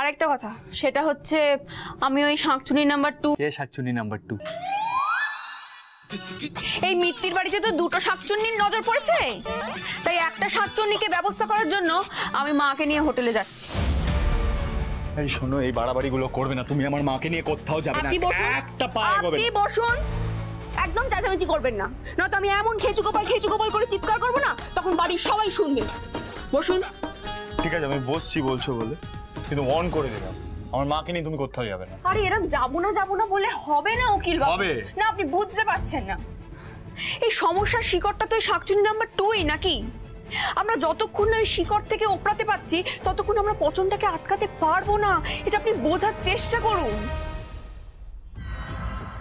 আরেকটা কথা, সেটা হচ্ছে আমি ওই শাকচুনি নাম্বার 2। কে শাকচুনি নাম্বার 2? এই মিত্তির বাড়িতে তো দুটো শাকচুন্নির নজর পড়েছে, তাই একটা শাকচুন্নিকে ব্যবস্থা করার জন্য আমি মাকে নিয়ে হোটেলে যাচ্ছি। এই শোনো, এই বাড়াবাড়িগুলো করবে না, তুমি আমার মাকে নিয়ে কোথাও যাবে না, একটা পা এগোবে না। আপনি বসুন, একদম চেঁচামেচি করবেন না, নয়তো আমি এমন খেচু গোপাল করে চিৎকার করবো না, তখন বাড়ির সবাই শুনবে। বসুন। ঠিক আছে, আমি বসছি বলছো বলে, কিন্তু অন করে দিলাম, আমার মাকে নিয়ে তুমি কোথাও যাবে না। আরে এরকম যাবো না বলে হবে না উকিল বাবু। হবে না, আপনি বুঝতে পারছেন না, এই সমস্যার শিকড়টা তো শাকচুনি নাম্বার 2ই নাকি। আমরা যতক্ষণ না ওই শিকড় থেকে ওপরাতে পাচ্ছি ততক্ষণ আমরা পচনটাকে আটকাতে পারবো না, এটা আপনি বোঝার চেষ্টা করুন।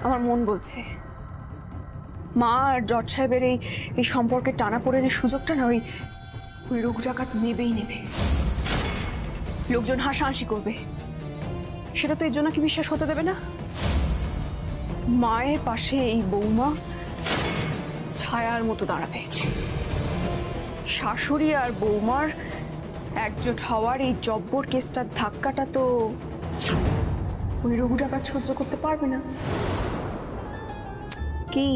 আমার মন বলছে মা আর জজ সাহেবের এই সম্পর্কে টানাপোড়েনের সুযোগটা না ওই রোগ জাকাত নেবেই নেবে, লোকজন হাসাহাসি করবে, সেটা তো এর জন্য কি বিশ্বাস হতে দেবে না। মায়ের পাশে এই বৌমা ছায়ার মতো দাঁড়াবে। শাশুড়ি আর বৌমার একজোট হওয়ার এই জব্বর কেসটার ধাক্কাটা তো ওই রঘু ডাকাত সহ্য করতে পারবে না। কি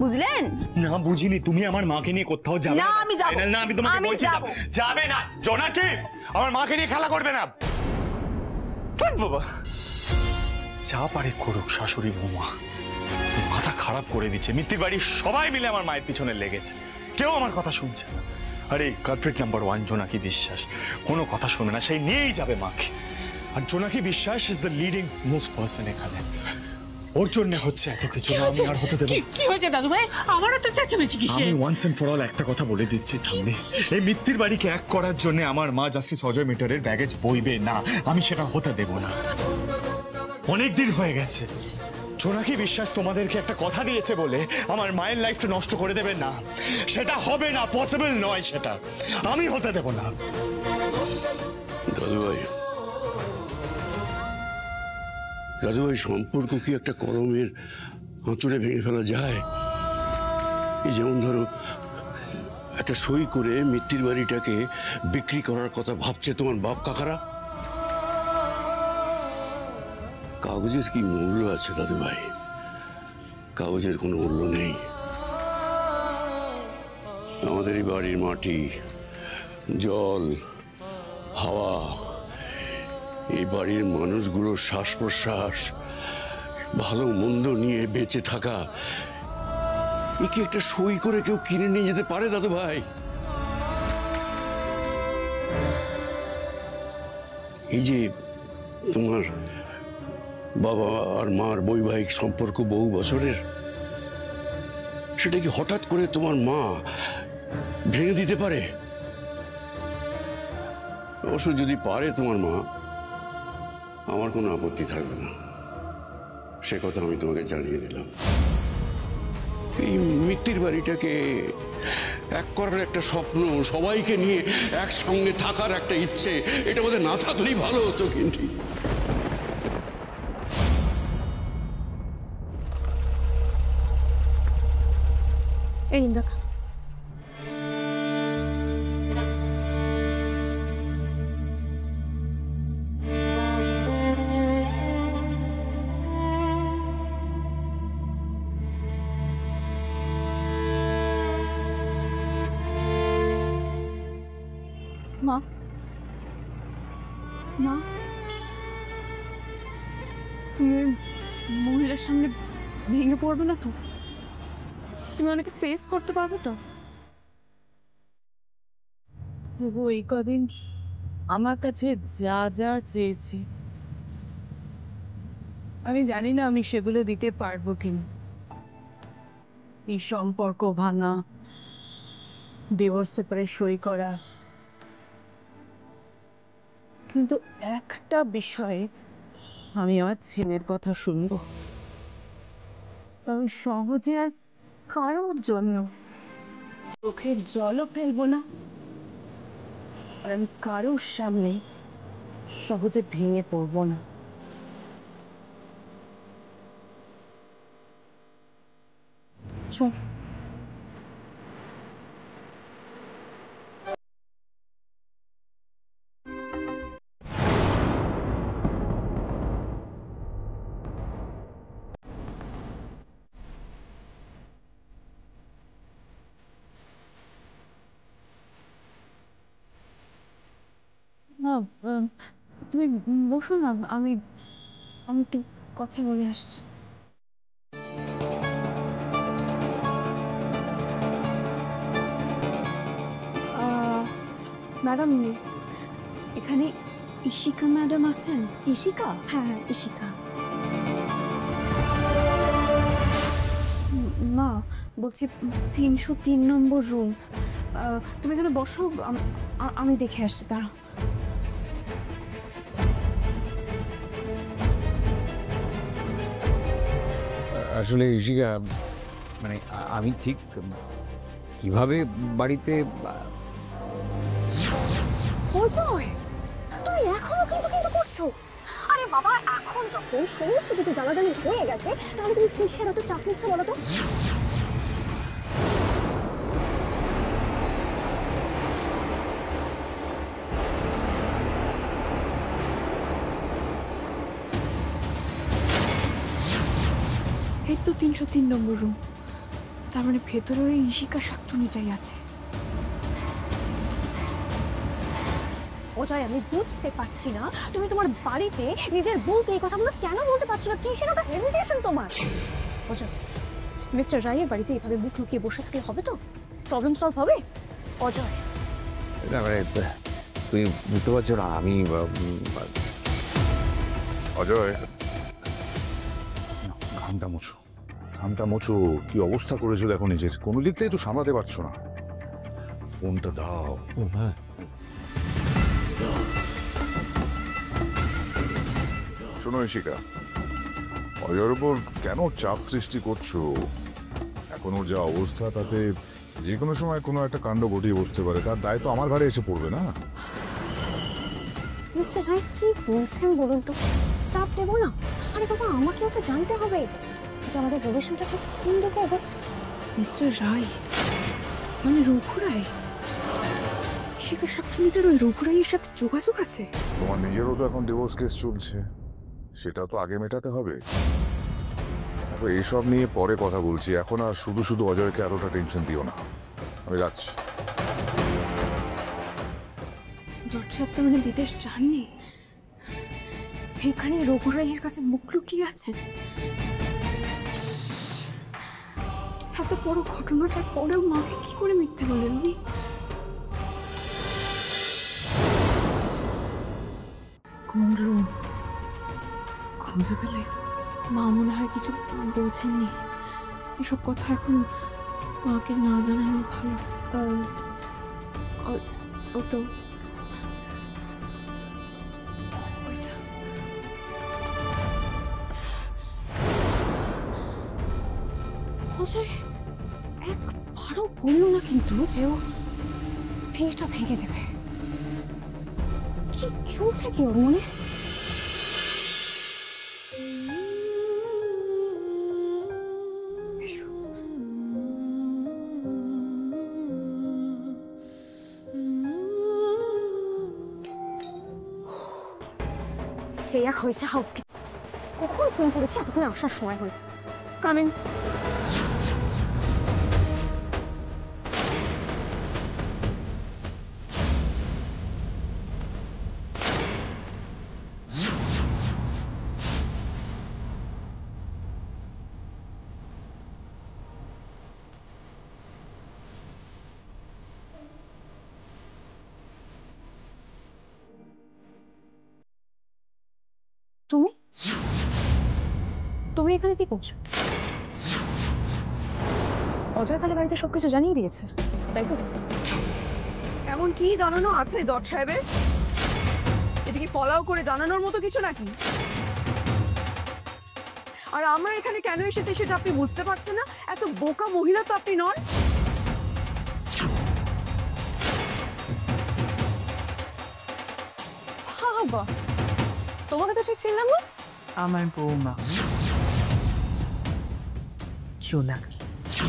বুঝলেন? না বুঝিনি, তুমি আমার মাকে নিয়ে কোথাও যাবে না। আমি যাব না, আমি তোমাকে বলছি যাবে না। জোনাকি আমার মাকে নিয়ে খেলা করবে না। বাবা যা পারে করুক, শাশুড়ি বৌমা মাথা খারাপ করে দিচ্ছে। মিত্তির বাড়ির সবাই মিলে আমার মায়ের পিছনে লেগেছে, কেউ আমার কথা শুনছে না। আরে কালপ্রিট নাম্বার 1 জোনাকি বিশ্বাস কোনো কথা শুনে না, সেই নিয়েই যাবে মাকে। আর জোনাকি বিশ্বাস is the leading most person এখানে, ওর জন্য হচ্ছে এত কিছু। আমি আর হতে দেব। কি হয়েছে দাদু ভাই? আমারও তো চেঁচামেচি কিসের? আমি ওয়ান্স এন্ড ফর অল একটা কথা বলে দিচ্ছি থামনি, এই মিত্তির বাড়িকে এক করার জন্য আমার মা জাস্টিস অজয় মিটারের ব্যাগেজ বইবে না, আমি সেটা হতে দেব না। অনেক দিন হয়ে গেছে, জোনাকি বিশ্বাস তোমাদেরকে একটা কথা দিয়েছে বলে আমার মায়ের লাইফটা নষ্ট করে দেবে না, সেটা হবে না, পসিবল নয়, সেটা আমি হতে দেব না। দাদু ভাই সম্পর্ক কি একটা কলমের আঁচড়ে ভেঙে ফেলা যায়? এই যেমন ধরো একটা সই করে মিত্তির বাড়িটাকে বিক্রি করার কথা ভাবছে তোমার বাপ কাকারা। কাগজের কি মূল্য আছে দাদু ভাই? কাগজের কোনো মূল্য নেই। আমাদের এই বাড়ির মাটি, জল, হাওয়া, এই বাড়ির মানুষগুলোর শ্বাস প্রশ্বাস, ভালো মন্দ নিয়ে বেঁচে থাকা, এ কি একটা সই করে কেউ কিনে নিয়ে যেতে পারে দাদু ভাই? এই যে তোমার বাবা আর মার বৈবাহিক সম্পর্ক বহু বছরের, সেটা কি হঠাৎ করে তোমার মা ভেঙে দিতে পারে? অবশ্য যদি পারে তোমার মা, আমার কোনো আপত্তি থাকবে না, সে কথা আমি তোমাকে জানিয়ে দিলাম। এই মিত্তির বাড়িটাকে এক করার একটা স্বপ্ন, সবাইকে নিয়ে একসঙ্গে থাকার একটা ইচ্ছে, এটা বোধহয় না থাকলেই ভালো হতো। কিন্তু এই দেখা মা, মা তুমি মহিলার সামনে ভেঙে পড়বে না তো? তুমি অনেকে ফেস করতে পারবে তো? এই কদিন আমার কাছে যা যা চেয়েছি আমি জানি না আমি সেগুলো দিতে পারবো কিনা। এই সম্পর্ক ভাঙা, ডিভোর্স পেপারে সই করা, কিন্তু একটা বিষয়ে আমি আমার ছেলের কথা শুনবো। আমি সহজে আর কারোর জন্য চোখের জলও ফেলবো না, আর আমি কারোর সামনে সহজে ভেঙে পড়বো না। চল। তুমি বসো না, আমি আমি একটু কথা বলে আসছি। ম্যাডাম, এখানে ইশিকা ম্যাডাম আছেন? ইশিকা? হ্যাঁ হ্যাঁ, ইশিকা। না, বলছি 303 নম্বর রুম। তুমি এখানে বসো, আমি দেখে আসছি, দাঁড়াও। আসলে ইশিকা, মানে আমি ঠিক কিভাবে বাড়িতে অজয়, তুমি এখনো কিন্তু করছো? আরে বাবা, এখন যখন সমস্ত কিছু জানাজানি হয়ে গেছে, তাহলে তুমি কিসের এত চাপ নিচ্ছ বলো তো? এই তো 303 নম্বর রুম। তার মানে ভেতরে ওই ইশিকা শাকচুনিটাই আছে। অজয়, আমি বুঝতে পারছি না তুমি তোমার বাড়িতে নিজের বউকে এই কথাগুলো কেন বলতে পারছো না? কিসের এত হেজিটেশন তোমার? অজয়, মিস্টার রায়ের বাড়িতে এভাবে মুখ লুকিয়ে বসে থাকলে হবে তো? প্রবলেম সলভ হবে? অজয়, না মানে তুমি বুঝতে পারছো না, আমি অজয়, ঘামটা মোছো, ঘামটা মোছো। কি অবস্থা করেছিল এখন নিজের, কোনো দিক থেকে তো সামলাতে পারছো না। ফোনটা দাও। ও হ্যাঁ, শোনো ইশিকা, অজয়ের উপর কেন চাপ সৃষ্টি করছো? এখন ওর যা অবস্থা, তাতে যে কোনো সময় কোনো একটা কাণ্ড ঘটিয়ে বসতে পারে। তার দায় তো আমার ঘাড়ে এসে পড়বে না? মিস্টার রায় কি বলছেন বলুন তো? চাপ দেবো না? আরে বাবা, আমাকেও তো জানতে হবে যে আমাদের রিলেশনটা ঠিক কোন দিকে এগোচ্ছে। মিস্টার রায় মানে রঘুরাই? ইশিকা শাকচুনিটার ওই রঘুরাইয়ের সাথে যোগাযোগ আছে? তোমার নিজেরও তো এখন ডিভোর্স কেস চলছে, সেটা তো আগে মেটাতে হবে। দেখো, এইসব নিয়ে পরে কথা বলছি, এখন আর শুধু শুধু অজয়কে এতটা টেনশন দিও না। আমি যাচ্ছি। জজ সাহেব তো মানে বিদেশ যাননি, এখানে রঘুরাইয়ের কাছে মুখ লুকিয়ে আছেন। এত বড় ঘটনাটার পরেও মাকে কি করে মিথ্যে বলেন উনি? কোন রুম খুঁজে পেলে? মা মনে হয় কিছু বোঝেননি। এসব কথা এখন মাকে না জানানো ভালো। ও তো ওইটা। অজয় একবারও বললো না কিন্তু যে ও বিয়েটা ভেঙে দেবে। কি চলছে কি ওর মনে? এই এক হয়েছে হাউসকে। কখন ফোন করেছি? এতক্ষণে আসার সময় হল। কামিং। তুমি তুমি এখানে কি করছো? অজয় তাহলে বাড়িতে সবকিছু জানিয়ে দিয়েছে, তাই তো? এমন কি জানানো আছে জজ সাহেবের? এটা কি ফলাও করে জানানোর মতো কিছু নাকি? আর আমরা এখানে কেন এসেছি সেটা আপনি বুঝতে পারছেন না? এত বোকা মহিলা তো আপনি নন। বাবা, তোমাকে তো ঠিক চিনলাম না। আমার বৌমা জোনাকি।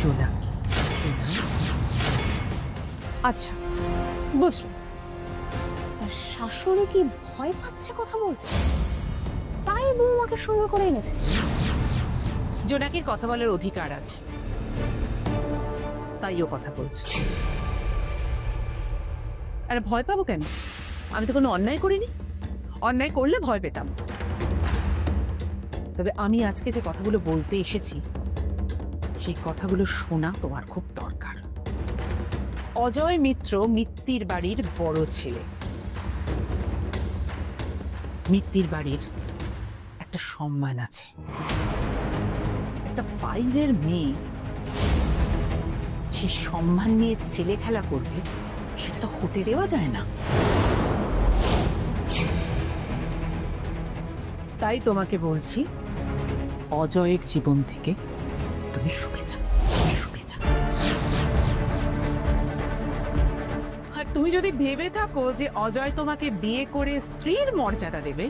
জোনাকি আচ্ছা, বুঝলাম। তার শাশুড়ি কি ভয় পাচ্ছে কথা বলতে, তাই বৌমাকে সঙ্গে করে এনেছে? জোনাকির কথা বলার অধিকার আছে, তাই ও কথা বলছে। আরে ভয় পাবো কেন? আমি তো কোনো অন্যায় করিনি। অন্যায় করলে ভয় পেতাম। তবে আমি আজকে যে কথাগুলো বলতে এসেছি সেই কথাগুলো শোনা তোমার খুব দরকার। অজয় মিত্র মিত্তির বাড়ির বড় ছেলে। মিত্তির বাড়ির একটা সম্মান আছে। একটা বাইরের মেয়ে সেই সম্মান নিয়ে ছেলে খেলা করবে, সেটা তো হতে দেওয়া যায় না। তাই তোমাকে বলছি, অজয়ের জীবন থেকে তুমি সরে যাও, সরে যাও। আর তুমি যদি ভেবে থাকো যে অজয় তোমাকে বিয়ে করে স্ত্রীর মর্যাদা দেবে,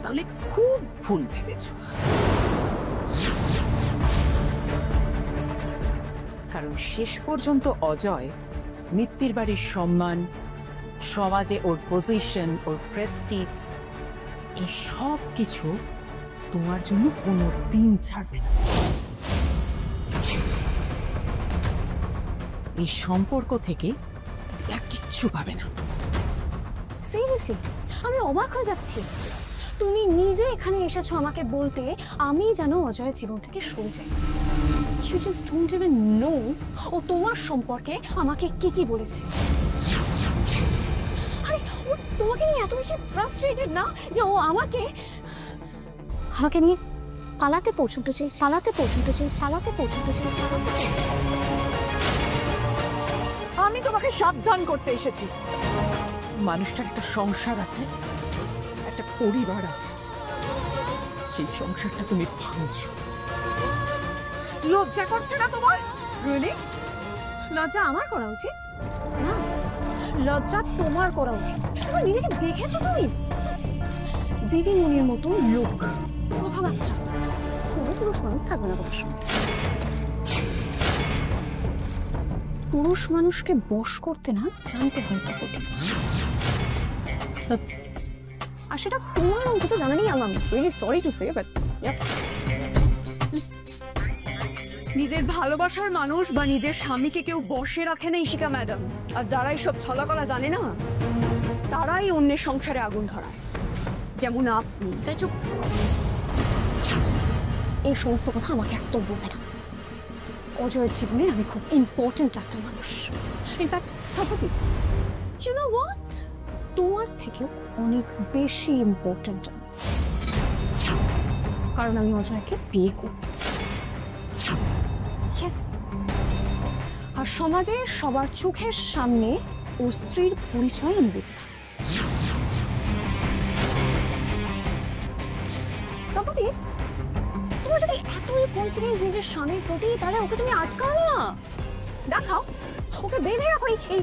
তাহলে খুব ভুল ভেবেছ। কারণ শেষ পর্যন্ত অজয় মিত্তির বাড়ির সম্মান, সমাজে ওর পজিশন, ওর প্রেস্টিজ, এই সব কিছু তোমার জন্য কোনো দিন ছাড়বে না। এই সম্পর্ক থেকে আর কিচ্ছু পাবে না। সিরিয়াসলি আমি অবাক হয়ে যাচ্ছি। তুমি নিজে এখানে এসেছো আমাকে বলতে আমি যেন অজয়ের জীবন থেকে সরে যাই। You just don't even know ও তোমার সম্পর্কে আমাকে কি কি বলেছে। আরে ও তোমাকে নিয়ে এত বেশি ফ্রাস্ট্রেটেড না যে ও আমাকে নিয়ে পালাতে পৌঁছতে চাই, আমি তোমাকে সাবধান করতে এসেছি। মানুষটার একটা সংসার আছে, একটা পরিবার আছে, সেই সংসারটা তুমি ভাঙছো। লজ্জা করছে না তোমার? রিয়েলি? লজ্জা আমার করা উচিত না, লজ্জা তোমার করা উচিত। তুমি নিজেকে দেখেছো? তুমি দিদিমণির মতো লোক, কথাবার্তা, কোনো পুরুষ মানুষ থাকবে না তোমার সঙ্গে। পুরুষ মানুষকে বশ করতে না জানতে হয় তখন। আর সেটা তোমার অন্তত জানা নেই। আমি really sorry to say, but নিজের ভালোবাসার মানুষ বা নিজের স্বামীকে কেউ বসে রাখে না ইশিকা ম্যাডাম। আর যারা এইসব ছলাকলা জানে না, তারাই অন্যের সংসারে আগুন ধরায়, যেমন আপনি। তাই চুপ, এই সমস্ত কথা আমাকে একদম বলবে না। অজয়ের জীবনে আমি খুব ইম্পর্টেন্ট একটা মানুষ। ইনফ্যাক্ট ভাবতি, ইউ নো হোয়াট, তোমার থেকেও অনেক বেশি ইম্পর্টেন্ট, কারণ আমি অজয়কে বিয়ে করব। আর সমাজে সবার চোখের সামনে ওর স্ত্রীর পরিচয় আমি বেঁচে থাকি। তপতি, তোমার যদি এতই কনফিডেন্স নিজের স্বামীর প্রতি, তাহলে ওকে তুমি আটকাও না, দেখাও, ওকে বেঁধে রাখো। এই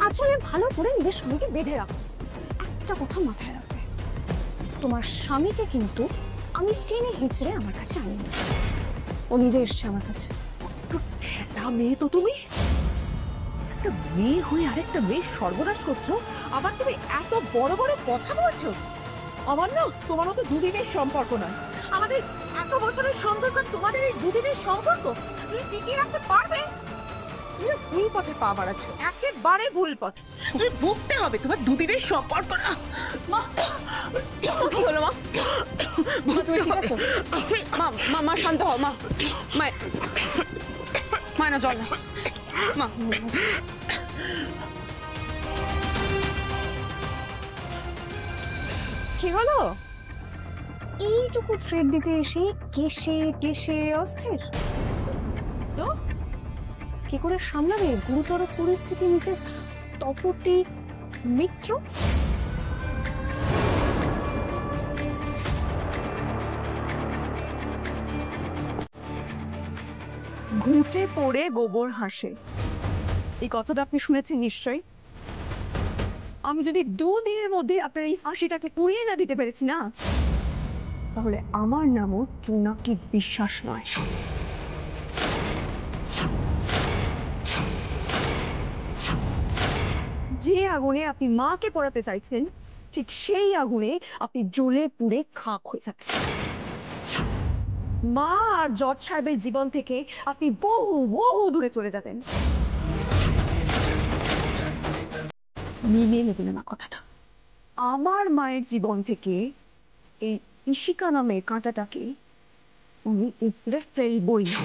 আঁচলে ভালো করে নিজের স্বামীকে বেঁধে রাখো। একটা কথা মাথায় রাখবে, তোমার স্বামীকে কিন্তু আমি টেনে হিঁচড়ে আমার কাছে আনিনি, ও নিজে এসছে আমার কাছে। মেয়ে তো তুমি, একটা মেয়ে হয়ে আরেকটা মেয়ে সর্বনাশ করছো, আবার তুমি এত বড় বড় কথা বলছো। আমার না তোমার মতো দুদিনের সম্পর্ক নয়, আমাদের এত বছরের সম্পর্ক, তোমাদের এই দুদিনের সম্পর্ক তুমি টিকিয়ে রাখতে পারবে? তুমি ভুল পথে পা বাড়াচ্ছ, একেবারে ভুল পথে। তুমি ভুগতে হবে, তোমার দুদিনের সম্পর্ক না। মা, কি হলো মা? তুমি ঠিক আছো? মা শান্ত হও। মা না, জল না মা। কি হলো? এইটুকু থ্রেড দিতে এসে কেশে অস্থির তো কি করে সামলাবে গুরুতর পরিস্থিতি মিসেস তপতি মিত্র? ঘুঁটে পড়ে গোবর হাসে, এই কথাটা আপনি শুনেছেন নিশ্চয়ই। আমি যদি 2 দিনের মধ্যে আপনার এই হাসিটাকে পুড়িয়ে না দিতে পেরেছি না, তাহলে আমার নামও জোনাকি বিশ্বাস নয়। যে আগুনে আপনি মাকে পোড়াতে চাইছেন, ঠিক সেই আগুনে আপনি জ্বলে পুড়ে খাক হয়ে যাবেন। মা আর জজ সাহেবের জীবন থেকে আপনি বহু দূরে চলে যাবেন। মিলিয়ে নেবেন না কথাটা। আমার মায়ের জীবন থেকে এই ইশিকা নামের কাঁটাটাকে আমি উপরে ফেলবই না।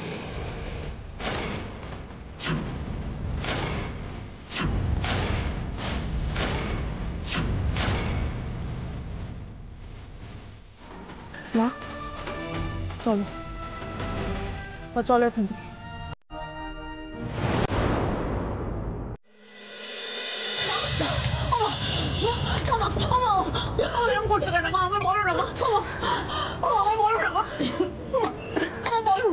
মা চলো, চলো এখান থেকে। এরকম করছো কেন মা? আমার বলো না মা, আমার বলো না মা, বলো।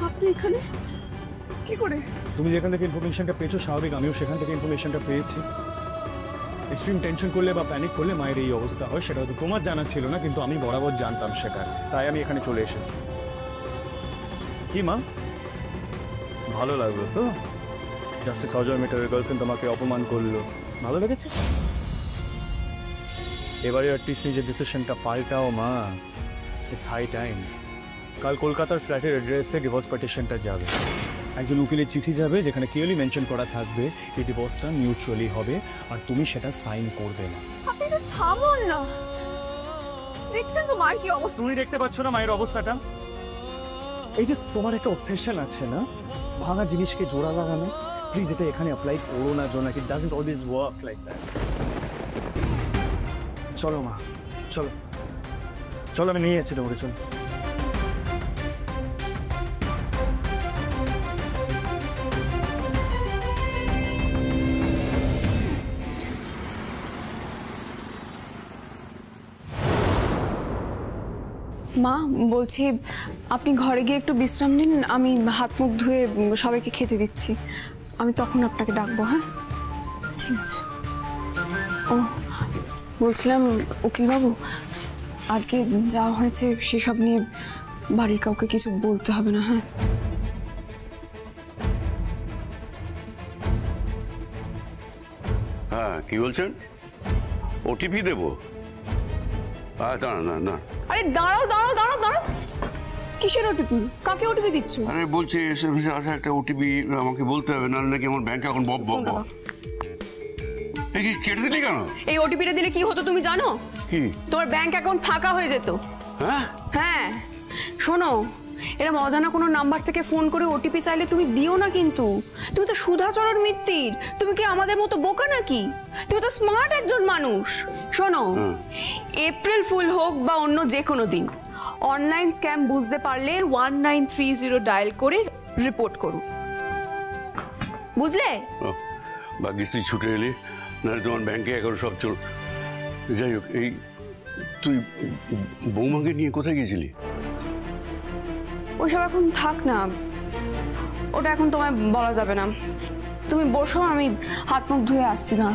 আপনি এখানে কি করে? তুমি যেখান থেকে ইনফরমেশনটা পেয়েছো, স্বাভাবিক আমিও সেখান থেকে ইনফরমেশনটা পেয়েছি। এক্সট্রিম টেনশন করলে বা প্যানিক করলে মায়ের এই অবস্থা হয়, সেটা হয়তো তোমার জানা ছিল না, কিন্তু আমি বরাবর জানতাম সেটা, তাই আমি এখানে চলে এসেছি। কি মা, ভালো লাগলো তো? জাস্টিস অজয় মেটারের গার্লফ্রেন্ড তোমাকে অপমান করলো, ভালো লেগেছে? এবারে অ্যাটলিস্ট নিজের ডিসিশনটা পাল্টাও মা, ইটস হাই টাইম। কাল কলকাতার ফ্ল্যাটের অ্যাড্রেসে ডিভোর্স পিটিশনটা যাবে, একজন উকিলের চিঠি যাবে যেখানে ক্লিয়ারলি মেনশন করা থাকবে এই ডিভোর্সটা মিউচুয়ালি হবে, আর তুমি সেটা সাইন করবে না। আপনি তো থামুন না, দেখছেন তো মায়ের কি অবস্থা। তুমি দেখতে পাচ্ছ না মায়ের অবস্থাটা? এই যে তোমার একটা অবসেশন আছে না ভাঙা জিনিসকে জোড়া লাগানো, প্লিজ এটা এখানে অ্যাপ্লাই করো না জোনাকি, it doesn't always work like that. চলো মা, চলো চলো, আমি নিয়ে যাচ্ছি তোমাকে, চলো। মা বলছি, আপনি ঘরে গিয়ে একটু বিশ্রাম নিন, আমি হাত মুখ ধুয়ে সবাইকে খেতে দিচ্ছি, আমি তখন আপনাকে ডাকবো। হ্যাঁ ঠিক আছে। ও বলছিলাম উকিলবাবু, আজকে যা হয়েছে সেসব নিয়ে বাড়ির কাউকে কিছু বলতে হবে না। হ্যাঁ হ্যাঁ, কি বলছেন? ওটিপি দেবো? না না না। আরে দাঁড়াও দাঁড়াও দাঁড়াও দাঁড়াও, কিসের ওটিপি? কাকে ওটিপি দিচ্ছ? আরে বলছে এসএমএস আসা একটা ওটিপি আমাকে বলতে হবে, নাহলে নাকি আমার ব্যাংক অ্যাকাউন্ট এই কি কেটে দিলি কেন? এই ওটিপিটা দিলে কি হতো তুমি জানো? কি? তোমার ব্যাংক অ্যাকাউন্ট ফাঁকা হয়ে যেত। হ্যাঁ হ্যাঁ শোনো, এরকম অজানা কোনো নাম্বার থেকে ফোন করে ওটিপি চাইলে তুমি দিও না, কিন্তু তুমি তো সুধাচরণ মিত্তির, তুমি কি আমাদের মতো বোকা নাকি? তুমি তো স্মার্ট একজন মানুষ। শোনো, এপ্রিল ফুল হোক বা অন্য যে কোনো দিন, অনলাইন স্ক্যাম বুঝতে পারলে 1930 ডায়াল করে রিপোর্ট করো, বুঝলে? ভাগ্যিস তুই ছুটে এলি, নাহলে তোমার ব্যাংকে এখন সব চল। যাই হোক, এই তুই বৌমাকে নিয়ে কোথায় গিয়েছিলি? ওইসব এখন থাক না, ওটা এখন তোমায় বলা যাবে না। তুমি বসো, আমি হাত মুখ ধুয়ে আসছি না।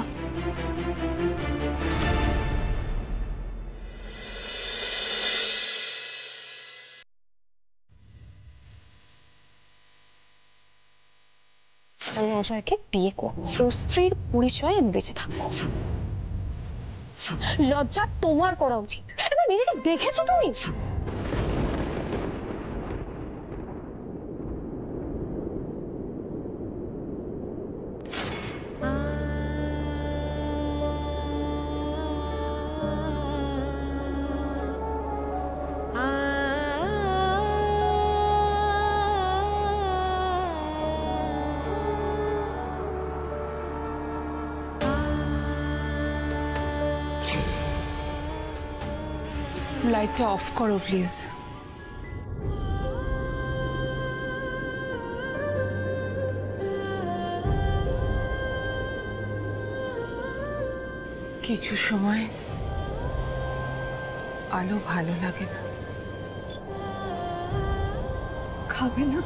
আমি অজয়কে বিয়ে করবো, তোর স্ত্রীর পরিচয়ে আমি বেঁচে থাকবো। লজ্জা তোমার করা উচিত। এবার নিজেকে দেখেছো তুমি? লাইটটা অফ করো প্লিজ। কিছু সময় আলো ভালো লাগে না। খাবে না?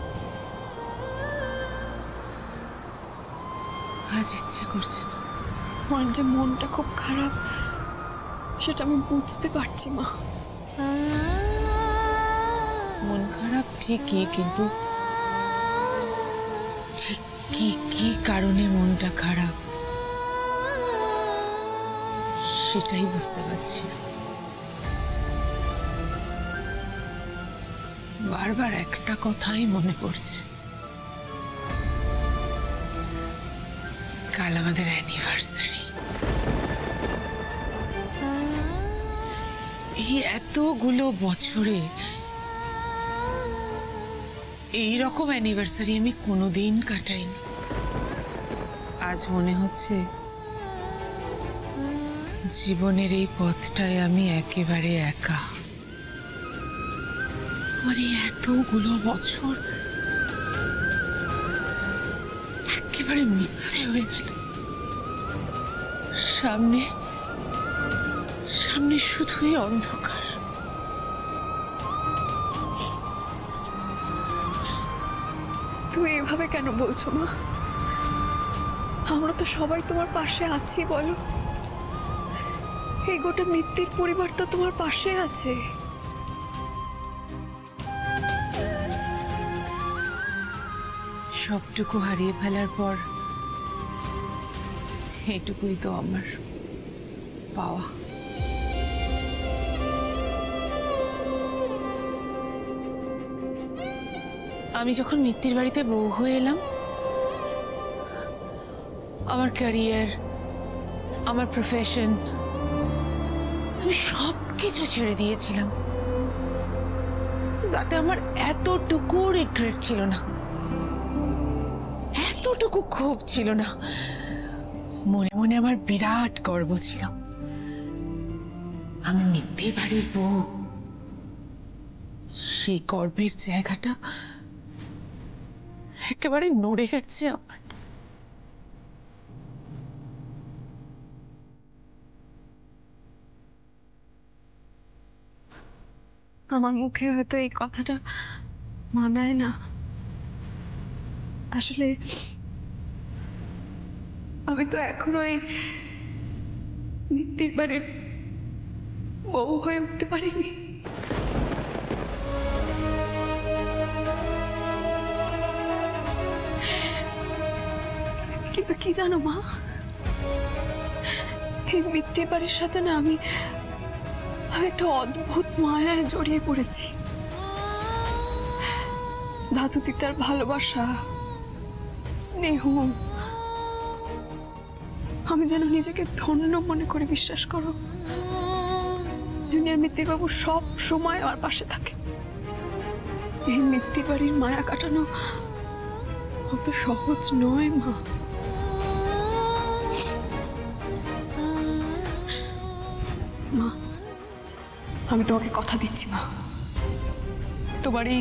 আজ ইচ্ছে করছে না। তোমার যে মনটা খুব খারাপ সেটা আমি বুঝতে পারছি মা। মন খারাপ ঠিকই, কিন্তু ঠিক কি কি কারণে মনটা খারাপ সেটাই বুঝতে পারছি না। বারবার একটা কথাই মনে পড়ছে, কাল আমাদের অ্যানিভার্সারি। এই এতগুলো বছরে এইরকম অ্যানিভার্সারি আমি কোনোদিন কাটাইনি। আজ মনে হচ্ছে জীবনের এই পথটায় আমি একেবারে একা। আমার এই এতগুলো বছর একেবারে মিথ্যে হয়ে গেল। সামনে সামনে শুধুই অন্ধকার। তুই এভাবে কেন বলছো মা? আমরা তো সবাই তোমার পাশে আছি, বলো। এই গোটা মিত্তির পরিবার তো তোমার পাশে আছে। সবটুকু হারিয়ে ফেলার পর এটুকুই তো আমার পাওয়া। আমি যখন মিত্তির বাড়িতে বউ হয়ে এলাম, আমার ক্যারিয়ার, আমার প্রফেশন, আমি সবকিছু ছেড়ে দিয়েছিলাম। তাতে আমার এতটুকু রিগ্রেট ছিল না, এতটুকু ক্ষোভ ছিল না। মনে মনে আমার বিরাট গর্ব ছিল। আমি মিত্তির বাড়ির বউ। সেই গর্বের জায়গাটা একেবারে নড়ে গেছে আমার। আমার মুখে হয়তো এই কথাটা মানায় না। আসলে আমি তো এখনো এই মিত্তির বাড়ির বউ হয়ে উঠতে পারিনি। কিন্তু কি জানো মা, এই মিত্তির বাড়ির সাথে না আমি একটা অদ্ভুত মায়ায় জড়িয়ে পড়েছি। দাদু দিদার ভালোবাসা, স্নেহ, আমি যেন নিজেকে ধন্য মনে করে, বিশ্বাস করো। জুনিয়র মিত্তির বাবু সব সময় আমার পাশে থাকে। এই মিত্তির বাড়ির মায়া কাটানো অত সহজ নয় মা। মা, আমি তোমাকে কথা দিচ্ছি মা, তোমার এই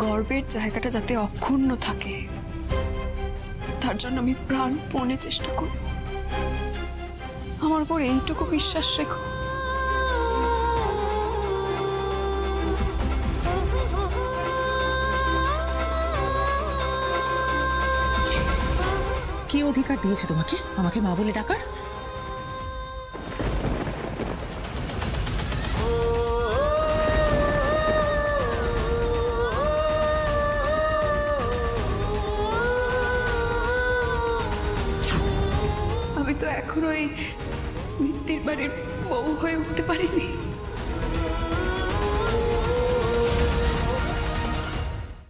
গর্বের জায়গাটা যাতে অক্ষুণ্ণ থাকে, তার জন্য আমি প্রাণপণে চেষ্টা করব। আমার উপর এইটুকু বিশ্বাস রেখো। কি অধিকার দিয়েছে তোমাকে আমাকে মা বলে ডাকার? আমি তো এখনো এই মিত্তির বাড়ির বউ হয়ে উঠতে পারিনি।